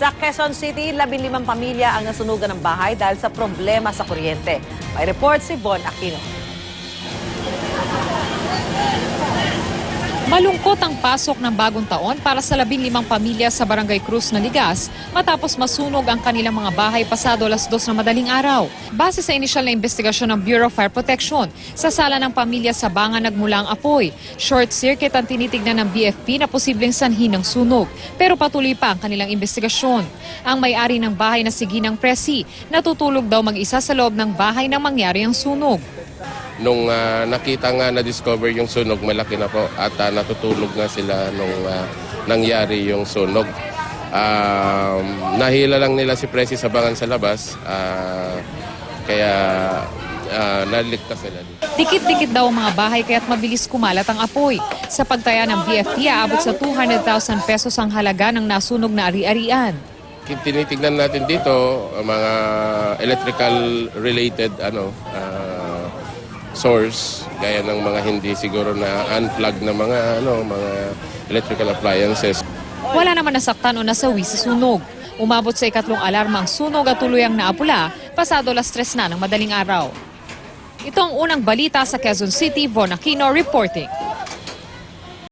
Sa Quezon City, 15 pamilya ang nasunugan ng bahay dahil sa problema sa kuryente. May report si Bon Aquino. Malungkot ang pasok ng bagong taon para sa 15 pamilya sa Barangay Cruz na Ligas matapos masunog ang kanilang mga bahay pasado 2:00 ng madaling araw. Base sa inisyal na investigasyon ng Bureau of Fire Protection, sa sala ng pamilya sa Banga nagmula ang apoy. Short circuit ang tinitignan ng BFP na posibleng sanhi ng sunog, pero patuloy pa ang kanilang investigasyon. Ang may-ari ng bahay na si Ginang Presi, natutulog daw mag-isa sa loob ng bahay nang mangyari ang sunog. Nung nakita nga na-discover yung sunog, malaki na po at natutulog nga sila nung nangyari yung sunog. Nahila lang nila si Presi sa bangan sa labas, kaya naligtas sila. Dikit-dikit daw ang mga bahay kaya't mabilis kumalat ang apoy. Sa pagtaya ng BFP, aabot sa 200,000 pesos ang halaga ng nasunog na ari-arian. Tinitignan natin dito mga electrical related source, gaya ng mga hindi siguro na unplugged na mga electrical appliances. Wala naman nasaktan o nasawi sa sunog. Umabot sa ikatlong alarma ang sunog at tuluyang naapula pasado 3:00 na ng madaling araw. Ito ang unang balita sa Quezon City. Bon Aquino reporting.